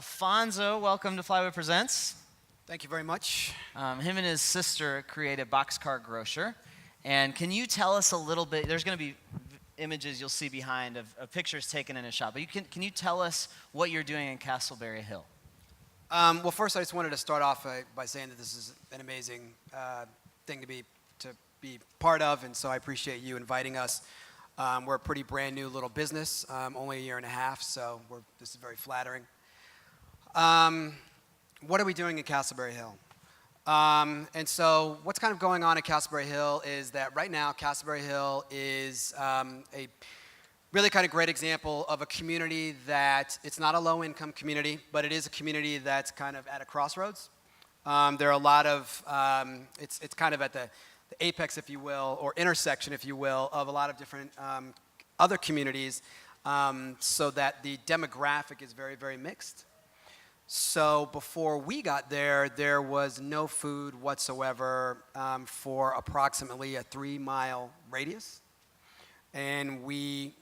Alphonzo, welcome to Plywood Presents. Thank you very much. Him and his sister created Boxcar Grocer. And can you tell us a little bit, there's going to be images you'll see behind of pictures taken in a shop, but can you tell us what you're doing in Castleberry Hill? Well, first I just wanted to start off by saying that this is an amazing thing to be part of, and so I appreciate you inviting us. We're a pretty brand new little business, only a year and a half, so this is very flattering. What are we doing in Castleberry Hill? And so what's kind of going on at Castleberry Hill is that right now Castleberry Hill is a really kind of great example of a community that it's not a low-income community, but it is a community that's kind of at a crossroads. There are a lot of, it's kind of at the apex, if you will, or intersection, if you will, of a lot of different other communities, so that the demographic is very, very mixed. So before we got there, there was no food whatsoever for approximately a 3-mile radius. And we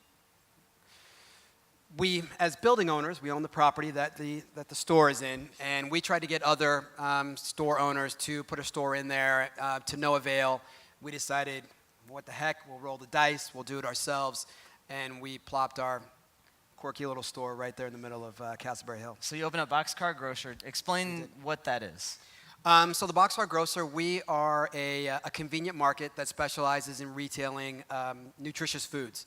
as building owners, we own the property that the store is in, and we tried to get other store owners to put a store in there to no avail. We decided, what the heck, we'll roll the dice, we'll do it ourselves, and we plopped our quirky little store right there in the middle of Castleberry Hill. So you open up Boxcar Grocer. Explain what that is. So the Boxcar Grocer, we are a convenient market that specializes in retailing nutritious foods.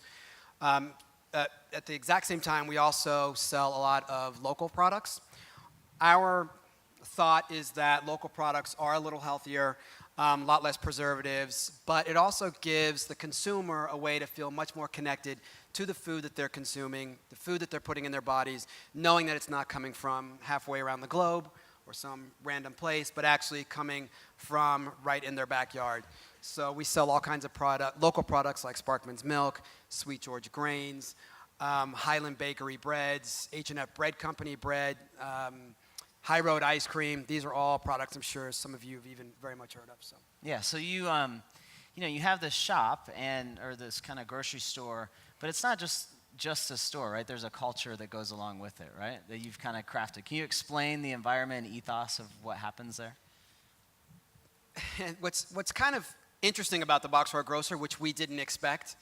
At the exact same time, we also sell a lot of local products. Our thought is that local products are a little healthier, a lot less preservatives, but it also gives the consumer a way to feel much more connected to the food that they're consuming, the food that they're putting in their bodies, knowing that it's not coming from halfway around the globe or some random place, but actually coming from right in their backyard. So we sell all kinds of local products like Sparkman's Milk, Sweet George Grains, Highland Bakery breads, H&F Bread Company bread, High Road ice cream. These are all products I'm sure some of you have even very much heard of. So Yeah, so you have this shop or this kind of grocery store, but it's not just a store, right? There's a culture that goes along with it, right? That you've kind of crafted. Can you explain the environment and ethos of what happens there? And what's kind of interesting about the Boxcar Grocer, which we didn't expect,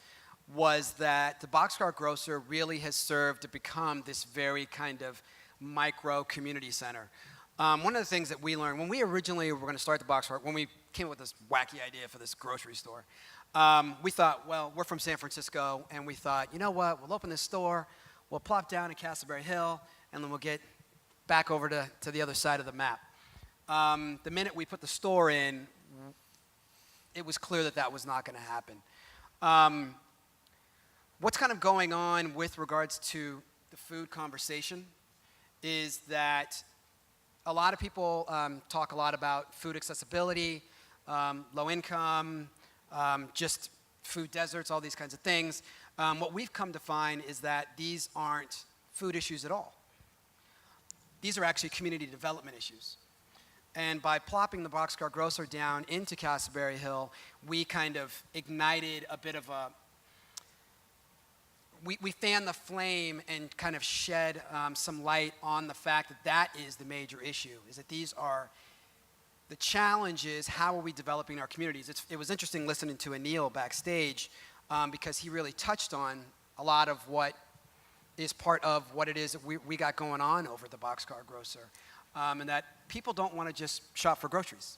was that the Boxcar Grocer really has served to become this very kind of micro community center. One of the things that we learned when we originally were going to start the Boxcar, when we came up with this wacky idea for this grocery store, we thought, well, we're from San Francisco, and we thought, you know what, we'll open this store, we'll plop down at Castleberry Hill, and then we'll get back over to the other side of the map. The minute we put the store in, it was clear that that was not going to happen. What's kind of going on with regards to the food conversation is that a lot of people talk a lot about food accessibility, low income, just food deserts, all these kinds of things. What we've come to find is that these aren't food issues at all. These are actually community development issues. And by plopping the Boxcar Grocer down into Castleberry Hill, we kind of ignited a bit of we fanned the flame and kind of shed some light on the fact that is the major issue, is that these are the challenges. How are we developing our communities? It was interesting listening to Anil backstage because he really touched on a lot of what is part of what it is that we got going on over the Boxcar Grocer. And that people don't want to just shop for groceries.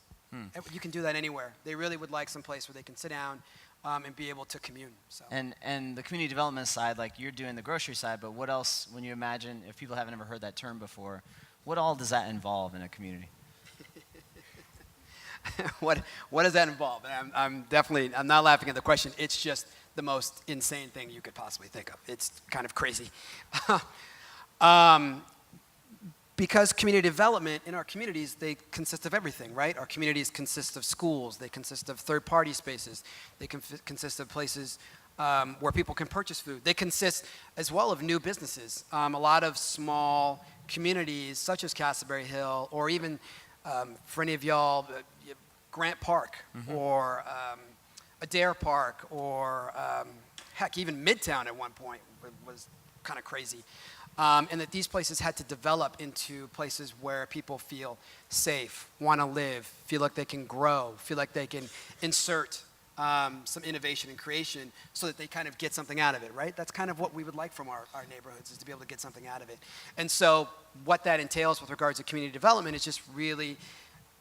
You can do that anywhere. They really would like some place where they can sit down and be able to commune. So. And the community development side, like you're doing the grocery side, but what else, when you imagine, if people haven't ever heard that term before, what all does that involve in a community? What does that involve? I'm not laughing at the question. It's just the most insane thing you could possibly think of. It's kind of crazy. Because community development in our communities, they consist of everything, right? Our communities consist of schools. They consist of third-party spaces. They consist of places where people can purchase food. They consist as well of new businesses. A lot of small communities, such as Castleberry Hill, or even for any of y'all, Grant Park, or Adair Park, or heck, even Midtown at one point was kind of crazy. and that these places had to develop into places where people feel safe, want to live, feel like they can grow, feel like they can insert some innovation and creation so that they kind of get something out of it, right? That's kind of what we would like from our neighborhoods, is to be able to get something out of it. And so what that entails with regards to community development is just really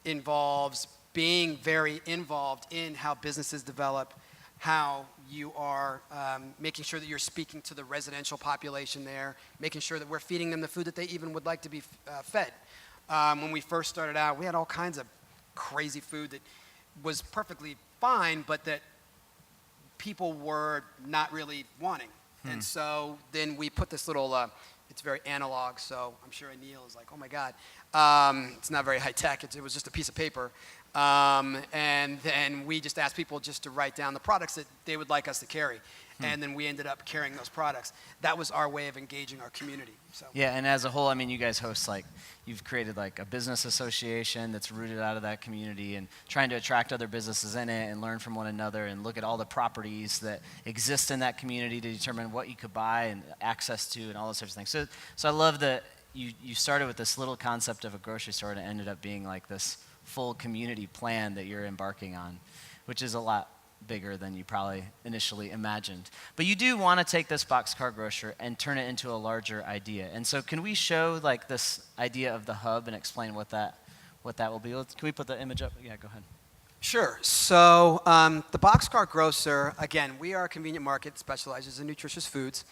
involves being very involved in how businesses develop, how you are making sure that you're speaking to the residential population there, making sure that we're feeding them the food that they even would like to be fed. When we first started out, we had all kinds of crazy food that was perfectly fine, but that people were not really wanting. And so then we put this little, it's very analog, so I'm sure Anil is like, oh my God. It's not very high tech, it was just a piece of paper. And then we just asked people just to write down the products that they would like us to carry. And then we ended up carrying those products. That was our way of engaging our community. So. Yeah, and as a whole, I mean, you guys host, like, you've created like a business association that's rooted out of that community and trying to attract other businesses in it and learn from one another and look at all the properties that exist in that community to determine what you could buy and access to and all those sorts of things. So I love that you started with this little concept of a grocery store and it ended up being like this full community plan that you're embarking on, which is a lot bigger than you probably initially imagined. But you do want to take this Boxcar Grocer and turn it into a larger idea. And so can we show like this idea of the hub and explain what that will be? Can we put the image up? Yeah, go ahead. Sure. So the Boxcar Grocer, again, we are a convenient market that specializes in nutritious foods.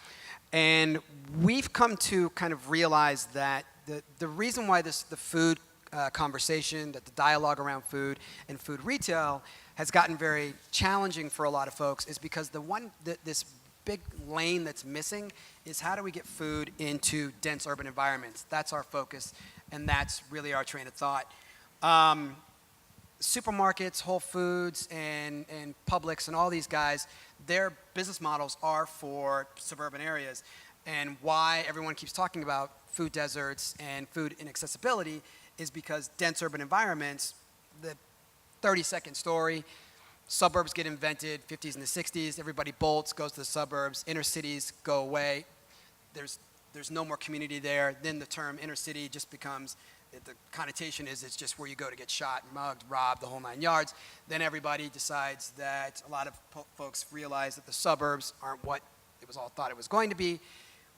And we've come to kind of realize that the reason why the food conversation, that the dialogue around food and food retail has gotten very challenging for a lot of folks is because this big lane that's missing is how do we get food into dense urban environments. That's our focus, and that's really our train of thought. Supermarkets, Whole Foods, and Publix, and all these guys, their business models are for suburban areas. And why everyone keeps talking about food deserts and food inaccessibility is because dense urban environments, the 30-second story, suburbs get invented, 50s and the 60s, everybody bolts, goes to the suburbs, inner cities go away, there's no more community there, then the term inner city just becomes, the connotation is it's just where you go to get shot, mugged, robbed, the whole 9 yards. Then everybody decides that a lot of folks realize that the suburbs aren't what it was all thought it was going to be.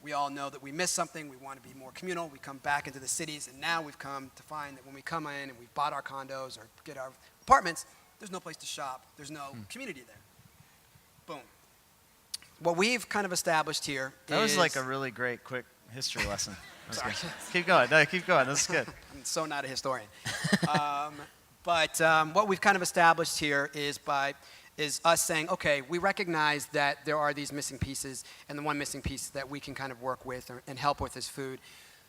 We all know that we missed something. We want to be more communal. We come back into the cities, and now we've come to find that when we come in and we've bought our condos or get our apartments, there's no place to shop. There's no community there. Boom. What we've kind of established here That was like a really great, quick history lesson. That was good. Keep going. No, keep going. This is good. I'm so not a historian. But what we've kind of established here is us saying, okay, we recognize that there are these missing pieces, and the one missing piece that we can kind of work with and help with is food.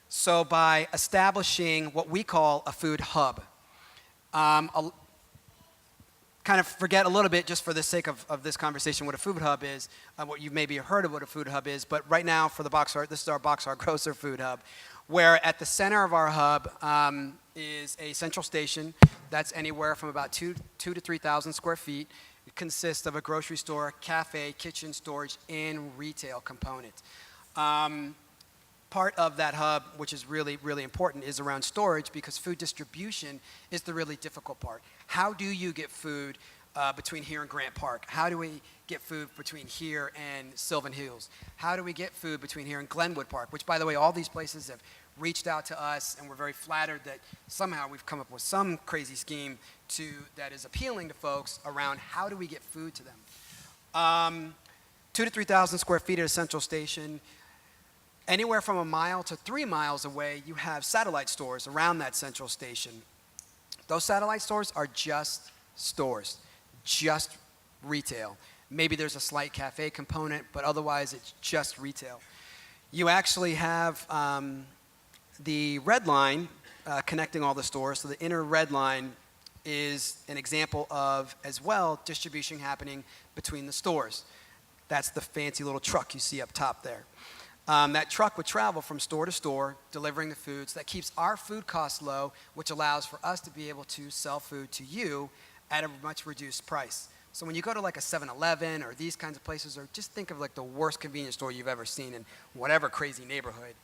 So by establishing what we call a food hub, kind of forget a little bit, just for the sake of this conversation, what a food hub is, what you've maybe heard of what a food hub is, but right now for the Boxcar, this is our Boxcar Grocer food hub, where at the center of our hub is a central station that's anywhere from about 2,000 to 3,000 square feet. It consists of a grocery store, cafe, kitchen, storage, and retail component. Part of that hub, which is really, really important, is around storage, because food distribution is the really difficult part. How do you get food between here and Grant Park? How do we get food between here and Sylvan Hills? How do we get food between here and Glenwood Park? Which, by the way, all these places have reached out to us, and we're very flattered that somehow we've come up with some crazy scheme that is appealing to folks around how do we get food to them. 2,000 to 3,000 square feet at a central station. Anywhere from 1 mile to 3 miles away, you have satellite stores around that central station. Those satellite stores are just stores, just retail. Maybe there's a slight cafe component, but otherwise it's just retail. You actually have the red line connecting all the stores. So the inner red line is an example of, as well, distribution happening between the stores. That's the fancy little truck you see up top there. That truck would travel from store to store, delivering the foods. That keeps our food costs low, which allows for us to be able to sell food to you at a much reduced price. So when you go to like a 7-Eleven or these kinds of places, or just think of like the worst convenience store you've ever seen in whatever crazy neighborhood,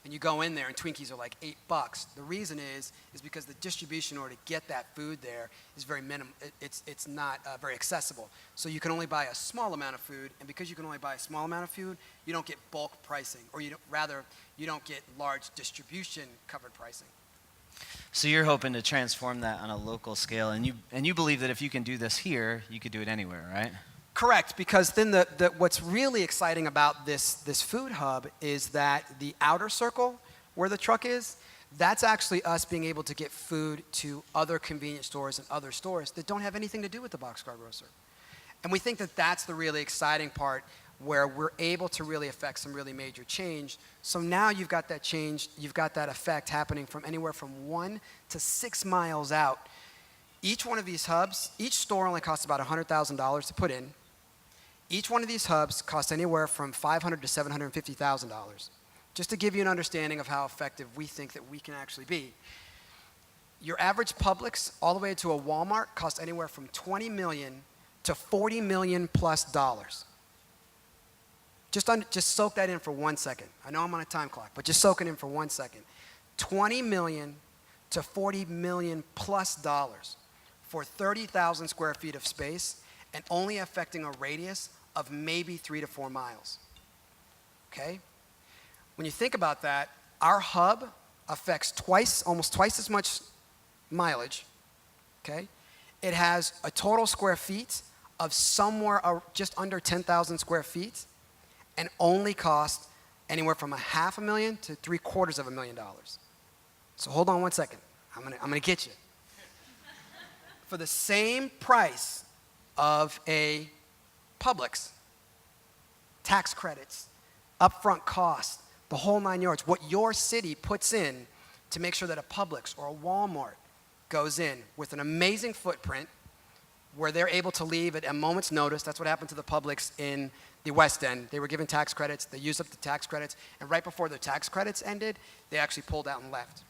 and you go in there and Twinkies are like $8. The reason is because the distribution in order to get that food there is very minimal. It's not very accessible. So you can only buy a small amount of food, and because you can only buy a small amount of food, you don't get bulk pricing, or you don't get large distribution covered pricing. So you're hoping to transform that on a local scale, and you believe that if you can do this here, you could do it anywhere, right? Correct, because then what's really exciting about this food hub is that the outer circle where the truck is, that's actually us being able to get food to other convenience stores and other stores that don't have anything to do with the Boxcar Grocer. And we think that that's the really exciting part where we're able to really affect some really major change. So now you've got that change, you've got that effect happening from anywhere from 1 to 6 miles out. Each one of these hubs, each store only costs about $100,000 to put in. Each one of these hubs costs anywhere from $500,000 to $750,000. Just to give you an understanding of how effective we think that we can actually be. Your average Publix, all the way to a Walmart, costs anywhere from $20 million to $40 million plus dollars. Just soak that in for 1 second. I know I'm on a time clock, but just soak it in for 1 second. $20 million to $40 million plus dollars for 30,000 square feet of space and only affecting a radius of maybe 3 to 4 miles. Okay? When you think about that, our hub affects almost twice as much mileage. Okay? It has a total square feet of somewhere just under 10,000 square feet and only cost anywhere from $500,000 to $750,000. So hold on 1 second. I'm gonna get you. For the same price of a Publix, tax credits, upfront costs, the whole 9 yards, what your city puts in to make sure that a Publix or a Walmart goes in with an amazing footprint where they're able to leave at a moment's notice. That's what happened to the Publix in the West End. They were given tax credits, they used up the tax credits, and right before the tax credits ended, they actually pulled out and left.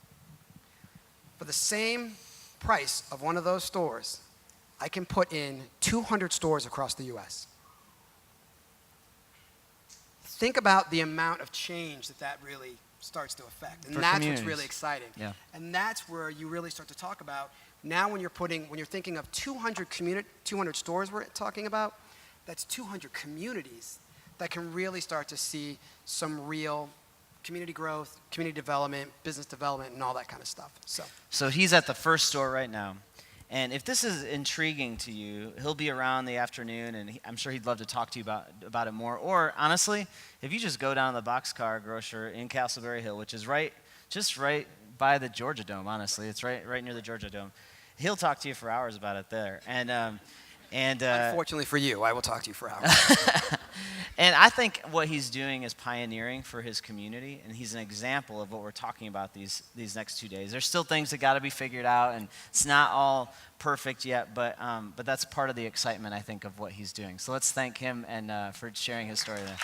For the same price of one of those stores, I can put in 200 stores across the US. Think about the amount of change that really starts to affect. And that's what's really exciting. Yeah. And that's where you really start to talk about, now when you're thinking of 200 stores we're talking about, that's 200 communities that can really start to see some real community growth, community development, business development, and all that kind of stuff. So he's at the first store right now. And if this is intriguing to you, he'll be around the afternoon, and I'm sure he'd love to talk to you about it more. Or, honestly, if you just go down to the Boxcar Grocer in Castleberry Hill, which is right by the Georgia Dome, honestly. It's right near the Georgia Dome. He'll talk to you for hours about it there. And unfortunately for you, I will talk to you for hours. And I think what he's doing is pioneering for his community, and he's an example of what we're talking about these next 2 days. There's still things that got to be figured out, and it's not all perfect yet, but that's part of the excitement, I think, of what he's doing. So let's thank him and for sharing his story there.